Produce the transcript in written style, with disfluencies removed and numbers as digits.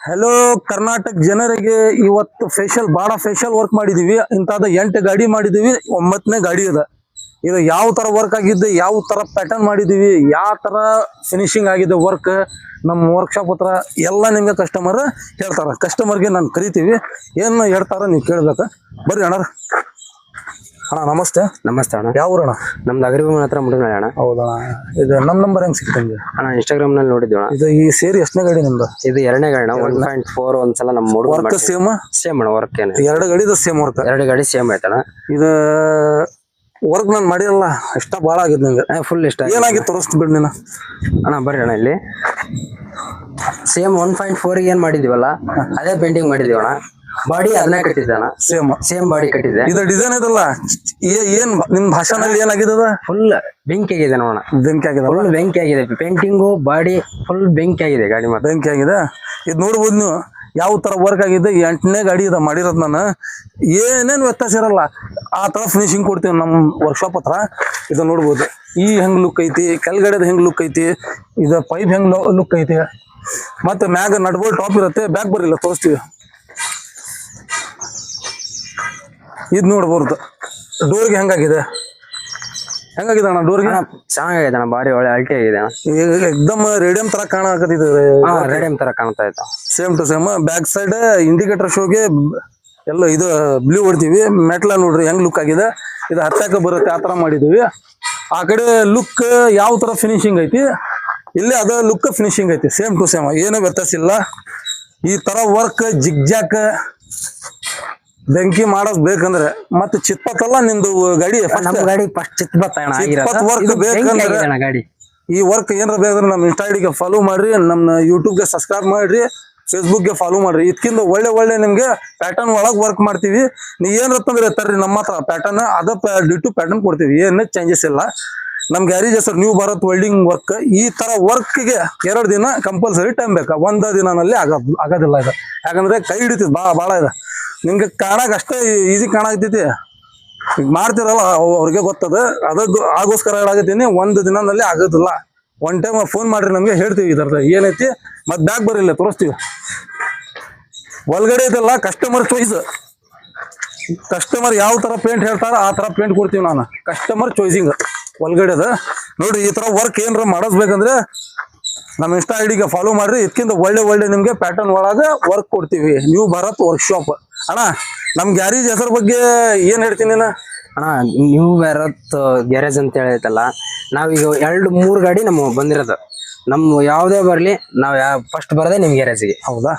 Hello Karnataka ಜನರಿಗೆ ಇವತ್ತು ಭಾಳ ಫೇಶಿಯಲ್ ವರ್ಕ್ ಮಾಡಿದೀವಿ. ಇಂಥದ್ದು 8 ಗಾಡಿ ಮಾಡಿದೀವಿ, 9ನೇ ಗಾಡಿ ಅದ. ಇದು ಯಾವ ತರ ವರ್ಕ್ ಆಗಿದ್ದು, ಯಾವ ತರ ಪ್ಯಾಟರ್ನ್ ಮಾಡಿದೀವಿ, ಯಾವ ತರ ಫಿನಿಶಿಂಗ್ ಆಗಿದೆ ವರ್ಕ್, ನಮ್ಮ ವರ್ಕ್ಶಾಪ್ ಹತ್ರ ಎಲ್ಲ ನಿಮ್ಗೆ ಕಸ್ಟಮರ್ ಹೇಳ್ತಾರ. ಕಸ್ಟಮರ್ಗೆ ನಾನು ಕರಿತೀವಿ, ಏನು ಹೇಳ್ತಾರ ನೀವು ಕೇಳ್ಬೇಕ. ಬರ್ರಿ ಅಣ್ಣ. ಅಣ್ಣ ನಮಸ್ತೆ. ನಮಸ್ತೆ ಅಣ್ಣ. ಯಾವ ಊರಣ್ಣ? ನಮ್ದು ಅಗ್ರಿಭೂಮಿ ಹತ್ರ ಮುಡುಗನಹಳ್ಳಿ ಅಣ್ಣ. ಹೌದಾ, ಇದು ನಮ್ಮ ನಂಬರ್ ಹೆಂಗ್ ಸಿಕ್ತಂಗೆ ಅಣ್ಣ? ಇನ್ಸ್ಟಾಗ್ರಾಮ್ ನಲ್ಲಿ ನೋಡಿದ್ವಿ ಅಣ್ಣ. ಇದು ಈ ಸೇರಿ ಎಷ್ಟನೇ ಗಾಡಿ ನಿಮ್ದು? ಇದು 2ನೇ ಗಾಡಿ ಅಣ್ಣ. 1.4 ಒಂದ್ಸಲ ನಮ್ಮ ವರ್ಕ್ ಸೇಮ್ ಅಣ್ಣ. ವರ್ಕ್ ಏನು 2 ಗಾಡಿದು ಸೇಮ್ ವರ್ಕ್? 2 ಗಾಡಿ ಸೇಮ್ ಆಯ್ತಣ್ಣ. ಇದು ವರ್ಕ್ ನಾನು ಮಾಡಿರಲ್ಲ, ಇಷ್ಟ ಭಾಳ ಆಗಿದ್ ನಂಗೆ. ಫುಲ್ ಇಷ್ಟ ಏನಾಗಿತ್ತು ತೋರಿಸ್ತು ಬಿಡ್ ನೀನು. ಅಣ್ಣ ಬರ್ರಿ ಅಣ್ಣ. ಇಲ್ಲಿ ಸೇಮ್ 1.4 ಏನ್ ಮಾಡಿದೀವಲ್ಲ ಅದೇ ಪೇಂಟಿಂಗ್ ಮಾಡಿದೀವಿ ಅಣ್ಣ. ಬಾಡಿ ಅದನ್ನ ಕಟ್ಟಿದ್ದಣ್ಣ. ಸೇಮ್ ಬಾಡಿ ಕಟ್ಟಿದೆ. ಇದು ಡಿಸೈನ್ ಇದಲ್ಲ, ಏನ್ ನಿಮ್ ಭಾಷೆನಲ್ಲಿ ಏನಾಗಿದ? ಫುಲ್ ಬೆಂಕಿ ಆಗಿದೆ ನೋಡೋಣ. ಬೆಂಕಿ ಆಗಿದೆ, ಫುಲ್ ಬೆಂಕಿ ಆಗಿದೆ. ಪೇಂಟಿಂಗು ಬಾಡಿ ಫುಲ್ ಬೆಂಕಿ ಆಗಿದೆ. ಗಾಡಿ ಮಾತ್ರ ಬೆಂಕಿ ಆಗಿದೆ. ಇದು ನೋಡ್ಬೋದು ನೀವು ಯಾವ ತರ ವರ್ಕ್ ಆಗಿದೆ. 8ನೇ ಗಾಡಿ ಇದ ಮಾಡಿರೋದು ನಾನು. ಏನೇನು ವ್ಯತ್ಯಾಸ ಇರಲ್ಲ, ಆ ತರ ಫಿನಿಶಿಂಗ್ ಕೊಡ್ತೀವಿ ನಮ್ಮ ವರ್ಕ್ಶಾಪ್ ಹತ್ರ. ಇದು ನೋಡ್ಬೋದು ಈ ಹೆಂಗ್ ಲುಕ್ ಐತಿ, ಕೆಳಗಡೆದ ಹೆಂಗ್ ಲುಕ್ ಐತಿ, ಇದು ಪೈಪ್ ಹೆಂಗ್ ಲುಕ್ ಐತಿ. ಮತ್ತೆ ಮ್ಯಾಗ ನಟ್ಬೋಲ್ಟ್ ಟಾಪ್ ಇರುತ್ತೆ, ಬ್ಯಾಕ್ ಬರಿಲ್ಲ, ತೋರಿಸ್ತೀವಿ. ಇದು ನೋಡ್ಬೋದು ಡೋರ್ಗೆ ಹೆಂಗಾಗಿದೆ ಅಣ್ಣ. ಡೋರ್ಗೆ ಚೆನ್ನಾಗಿದೆ ಅಣ್ಣ. ಬಾರಿ ಒಳ್ಳೆ ಅಲ್ಟಿ ಆಗಿದೆ ಅಣ್ಣ. ಎಕ್ದಮ್ ರೇಡಿಯಂ ತರ ಕಾಣಕತ್ತಿದೆ. ರೇಡಿಯಂ ತರ ಕಾಣ್ತಾ ಇತ್ತು. Same to same. Back side indicator ಶೋಗೆ ಎಲ್ಲ ಇದು ಬ್ಲೂ ಹೊಡ್ತೀವಿ. ಮೆಟ್ಲ ನೋಡ್ರಿ ಹೆಂಗ್ ಲುಕ್ ಆಗಿದೆ. ಇದು ಹತ್ತಕ್ಕೆ ಬರುತ್ತೆ, ಆ ತರ ಮಾಡಿದೀವಿ. ಆ ಕಡೆ ಲುಕ್ ಯಾವ ತರ ಫಿನಿಶಿಂಗ್ ಐತಿ, ಇಲ್ಲಿ ಅದ ಲುಕ್ ಫಿನಿಶಿಂಗ್ ಐತಿ. ಸೇಮ್ ಟು ಸೇಮ್, ಏನೂ ವ್ಯತ್ಯಾಸ ಇಲ್ಲ. ಈ ತರ ವರ್ಕ್ ಜಿಗ್ಜಾಕ್ ಬೆಂಕಿ ಮಾಡೋದ್ ಬೇಕಂದ್ರೆ ಮತ್ತೆ ಚಿತ್ಪತ್ತಲ್ಲ ನಿಮ್ದು ಗಾಡಿ. ಗಾಡಿ ಫಸ್ಟ್ ಚಿತ್ಪತ್ ವರ್ಕ್ ಬೇಕಂದ್ರೆ ಗಾಡಿ ಈ ವರ್ಕ್ ಏನಾರ ಬೇಕಂದ್ರೆ ನಮ್ಮ ಇನ್ಸ್ಟಾ ಐಡಿಗೆ ಫಾಲೋ ಮಾಡ್ರಿ, ನಮ್ಮ ಯೂಟ್ಯೂಬ್ಗೆ ಸಬ್ಸ್ಕ್ರೈಬ್ ಮಾಡ್ರಿ, ಫೇಸ್ಬುಕ್ಗೆ ಫಾಲೋ ಮಾಡ್ರಿ. ಇದಕ್ಕಿಂತ ಒಳ್ಳೆ ನಿಮ್ಗೆ ಪ್ಯಾಟರ್ನ್ ಒಳಗೆ ವರ್ಕ್ ಮಾಡ್ತೀವಿ. ನೀವು ಏನಿರ್ತಂದ್ರೆ ತರ್ರಿ ನಮ್ಮ ಹತ್ರ ಪ್ಯಾಟರ್ನ್, ಅದ ಡಿಟು ಪ್ಯಾಟರ್ನ್ ಕೊಡ್ತೀವಿ. ಏನು ಚೇಂಜಸ್ ಇಲ್ಲ. ನಮ್ ಗ್ಯಾರೇಜ್ ಹೆಸರು ನ್ಯೂ ಭಾರತ್ ವೆಲ್ಡಿಂಗ್ ವರ್ಕ್. ಈ ತರ ವರ್ಕ್ಗೆ 2 ದಿನ ಕಂಪಲ್ಸರಿ ಟೈಮ್ ಬೇಕಾ, 1 ದಿನಲ್ಲಿ ಆಗೋದಿಲ್ಲ ಇದು. ಯಾಕಂದ್ರೆ ಕೈ ಹಿಡಿತೈತಿ ಭಾಳ ಇದೆ. ನಿಮ್ಗೆ ಕಾಣಕ್ ಅಷ್ಟೇ ಈಸಿ ಕಾಣಾಗ್ತೈತಿ, ಈಗ ಮಾಡ್ತಿರಲ್ಲ ಅವ್ರಿಗೆ ಗೊತ್ತದ. ಆಗೋಸ್ಕರ ಹೇಳಾಗತ್ತೀನಿ, 1 ದಿನದಲ್ಲಿ ಆಗೋದಿಲ್ಲ. 1 ಟೈಮ್ ಫೋನ್ ಮಾಡ್ರಿ, ನಮ್ಗೆ ಹೇಳ್ತೀವಿ ಇದ್ರದ ಏನೈತಿ. ಮತ್ತೆ ಬ್ಯಾಕ್ ಬರಿಲ್ಲ, ತೋರಿಸ್ತೀವಿ. ಒಳಗಡೆ ಇದೆಲ್ಲ ಕಸ್ಟಮರ್ ಚಾಯ್ಸ್. ಕಸ್ಟಮರ್ ಯಾವ ತರ ಪೇಂಟ್ ಹೇಳ್ತಾರ ಆ ತರ ಪೇಂಟ್ ಕೊಡ್ತೀವಿ ನಾನು. ಕಸ್ಟಮರ್ ಚಾಯ್ಸಿಂಗ್ ಒಳಗಡೆ ಅದ ನೋಡ್ರಿ. ಈ ತರ ವರ್ಕ್ ಏನಾರ ಮಾಡಿಸ್ಬೇಕಂದ್ರೆ ನಮ್ಮ ಇನ್ಸ್ಟಾ ಐಡಿಗೆ ಫಾಲೋ ಮಾಡ್ರಿ. ಇದಕ್ಕಿಂತ ಒಳ್ಳೆ ನಿಮ್ಗೆ ಪ್ಯಾಟರ್ನ್ ಒಳಗೆ ವರ್ಕ್ ಕೊಡ್ತೀವಿ. New Bharat workshop. ಅಣ್ಣ ನಮ್ ಗ್ಯಾರೇಜ್ ಹೆಸರು ಬಗ್ಗೆ ಏನ್ ಹೇಳ್ತೀನಿ ಅಣ್ಣ? ನ್ಯೂ ಭಾರತ್ ಗ್ಯಾರೇಜ್ ಅಂತ ಹೇಳೈತಲ್ಲ, ನಾವೀಗ 2-3 ಗಾಡಿ ನಮ್ಮ ಬಂದಿರೋದು. ನಮ್ ಯಾವ್ದೇ ಬರ್ಲಿ, ನಾವ್ ಫಸ್ಟ್ ಬರದೆ ನಿಮ್ ಗ್ಯಾರೇಜ್ಗೆ. ಹೌದಾ?